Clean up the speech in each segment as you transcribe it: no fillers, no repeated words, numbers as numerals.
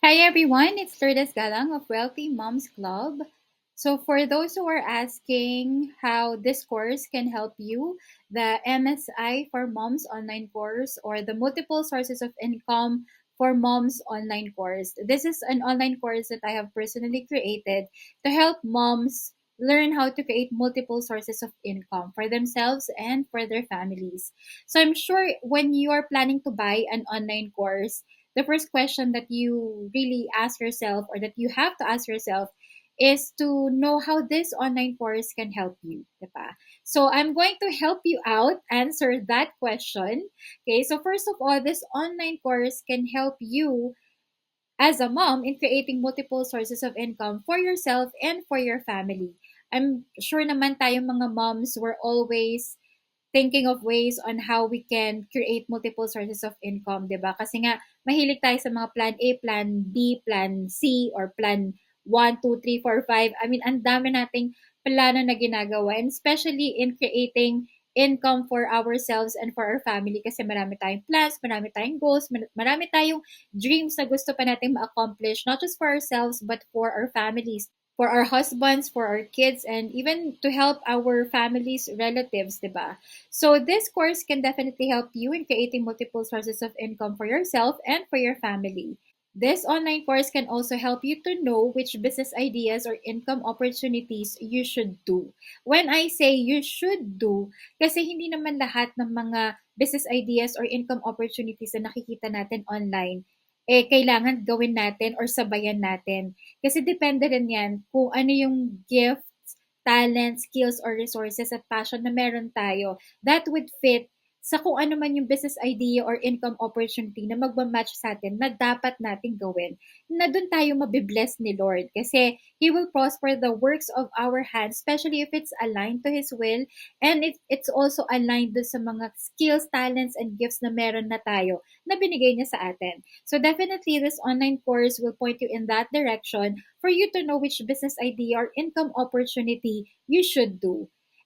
Hi everyone, it's Lourdes Galang of Wealthy Moms Club. So for those who are asking how this course can help you, the MSI for Moms online course or the multiple sources of income for moms online course. This is an online course that I have personally created to help moms learn how to create multiple sources of income for themselves and for their families. So I'm sure when you are planning to buy an online course, the first question that you really ask yourself or that you have to ask yourself is to know how this online course can help you, diba? So I'm going to help you out answer that question. Okay, so first of all, this online course can help you as a mom in creating multiple sources of income for yourself and for your family. I'm sure naman tayong mga moms were always thinking of ways on how we can create multiple sources of income, 'di ba? Kasi nga mahilig tayo sa mga plan A, plan B, plan C or plan 1, 2, 3, 4, 5. I mean, ang dami nating plano na ginagawa and especially in creating income for ourselves and for our family kasi marami tayong plans, marami tayong goals, marami tayong dreams na gusto pa nating ma-accomplish not just for ourselves but for our families, for our husbands, for our kids, and even to help our families, relatives, diba? So this course can definitely help you in creating multiple sources of income for yourself and for your family. This online course can also help you to know which business ideas or income opportunities you should do. When I say you should do, kasi hindi naman lahat ng mga business ideas or income opportunities na nakikita natin online, kailangan gawin natin or sabayan natin. Kasi depende rin yan kung ano yung gifts, talents, skills, or resources at passion na meron tayo that would fit sa kung ano man yung business idea or income opportunity na magmamatch sa atin na dapat nating gawin, na doon tayo mabibless ni Lord. Kasi He will prosper the works of our hands, especially if it's aligned to His will and it's also aligned doon sa mga skills, talents, and gifts na meron na tayo na binigay niya sa atin. So definitely, this online course will point you in that direction for you to know which business idea or income opportunity you should do.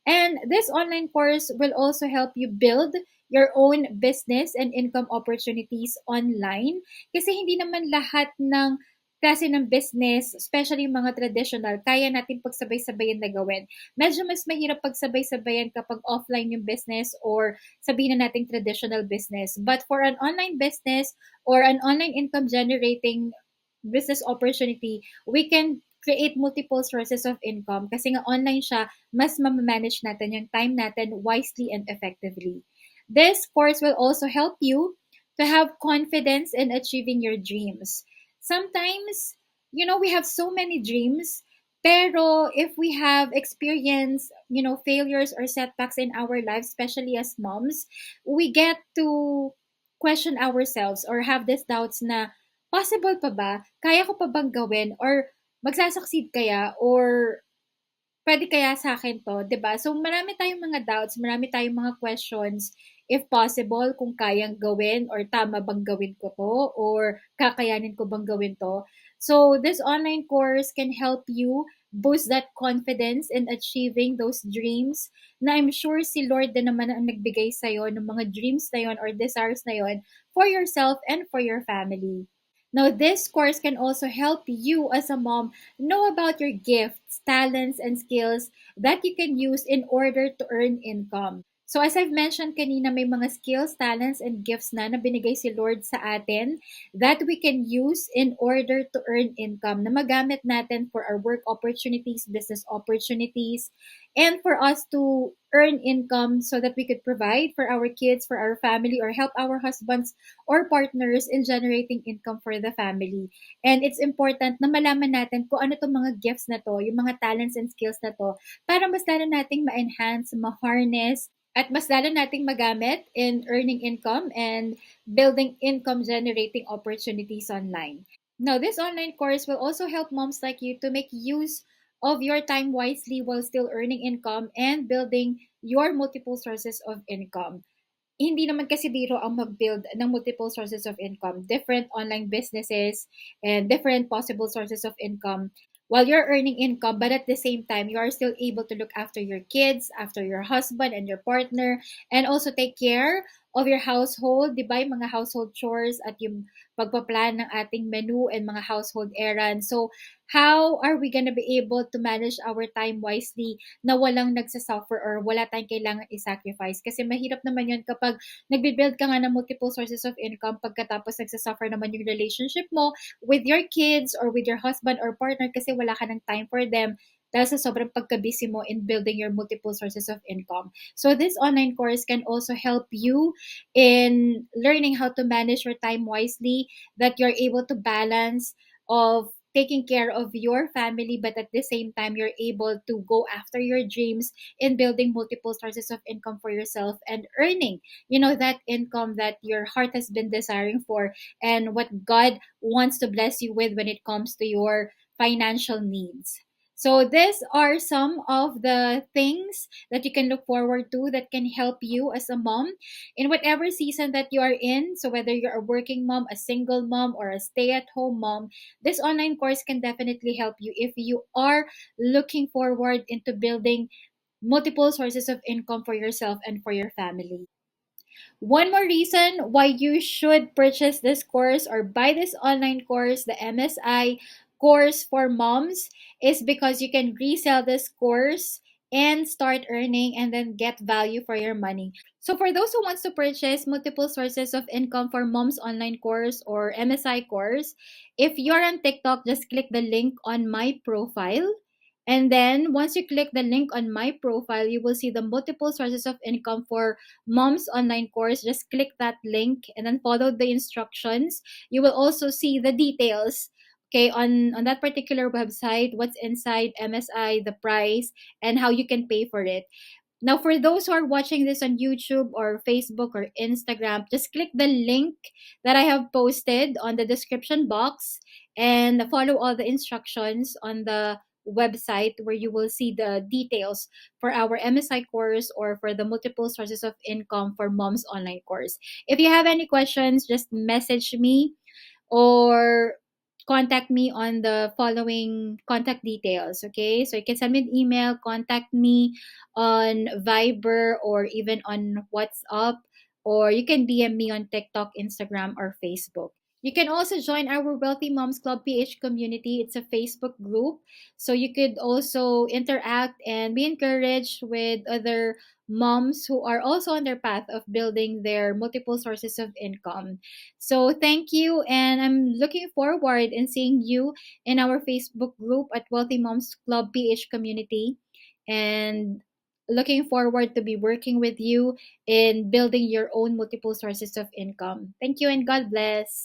And this online course will also help you build your own business and income opportunities online. Kasi hindi naman lahat ng klase ng business, especially yung mga traditional, kaya natin pagsabay-sabayan na gawin. Medyo mas mahirap pagsabay-sabayan kapag offline yung business or sabihin na nating traditional business. But for an online business or an online income generating business opportunity, we can create multiple sources of income kasi nga online siya, mas ma-manage natin yung time natin wisely and effectively. This course will also help you to have confidence in achieving your dreams. Sometimes, we have so many dreams, pero if we have experienced, failures or setbacks in our lives, especially as moms, we get to question ourselves or have these doubts na possible pa ba? Kaya ko pa bang gawin? Or magsa-succeed kaya? Or puwede kaya sa akin 'to, 'di ba? So marami tayong mga doubts, marami tayong mga questions, if possible, kung kayang gawin or tama bang gawin ko 'to or kakayanin ko bang gawin 'to. So this online course can help you boost that confidence in achieving those dreams na I'm sure si Lord din naman ang nagbigay sa'yo ng mga dreams na 'yon or desires na 'yon for yourself and for your family. Now, this course can also help you as a mom know about your gifts, talents, and skills that you can use in order to earn income. So as I've mentioned kanina, may mga skills, talents, and gifts na binigay si Lord sa atin that we can use in order to earn income na magamit natin for our work opportunities, business opportunities, and for us to earn income so that we could provide for our kids, for our family, or help our husbands or partners in generating income for the family. And it's important na malaman natin kung ano itong mga gifts na to, yung mga talents and skills na to, para mas lalo nating ma-enhance, ma-harness, at mas lalo nating magamit in earning income and building income generating opportunities online. Now, this online course will also help moms like you to make use of your time wisely while still earning income and building your multiple sources of income. Hindi naman kasi biro ang mag-build ng multiple sources of income, different online businesses and different possible sources of income while you're earning income, but at the same time, you are still able to look after your kids, after your husband and your partner, and also take care of your household, di ba, yung mga household chores at yung pagpaplan ng ating menu and mga household errands. So, how are we gonna be able to manage our time wisely na walang nagsasuffer or wala tayong kailangan i-sacrifice? Kasi mahirap naman yun kapag nagbe-build ka nga ng multiple sources of income pagkatapos nagsasuffer naman yung relationship mo with your kids or with your husband or partner kasi wala ka ng time for them dahil sa sobrang pagka-busy mo in building your multiple sources of income. So this online course can also help you in learning how to manage your time wisely, that you're able to balance of taking care of your family, but at the same time you're able to go after your dreams in building multiple sources of income for yourself and earning, that income that your heart has been desiring for and what God wants to bless you with when it comes to your financial needs. So these are some of the things that you can look forward to that can help you as a mom in whatever season that you are in. So whether you're a working mom, a single mom, or a stay-at-home mom, this online course can definitely help you if you are looking forward into building multiple sources of income for yourself and for your family. One more reason why you should purchase this course or buy this online course, the MSI course for moms, is because you can resell this course and start earning and then get value for your money. So for those who wants to purchase multiple sources of income for moms online course or MSI course, if you're on TikTok, just click the link on my profile. And then once you click the link on my profile, you will see the multiple sources of income for mom's online course. Just click that link and then follow the instructions. You will also see the details, okay, on that particular website, what's inside MSI, the price, and how you can pay for it. Now, for those who are watching this on YouTube or Facebook or Instagram, just click the link that I have posted on the description box and follow all the instructions on the website where you will see the details for our MSI course or for the multiple sources of income for mom's online course. If you have any questions, just message me or contact me on the following contact details. Okay, so you can send me an email, contact me on Viber or even on WhatsApp, or you can DM me on TikTok, Instagram, or Facebook. You can also join our Wealthy Moms Club PH community. It's a Facebook group. So you could also interact and be encouraged with other moms who are also on their path of building their multiple sources of income. So thank you, and I'm looking forward in seeing you in our Facebook group at Wealthy Moms Club PH community, and looking forward to be working with you in building your own multiple sources of income. Thank you and God bless.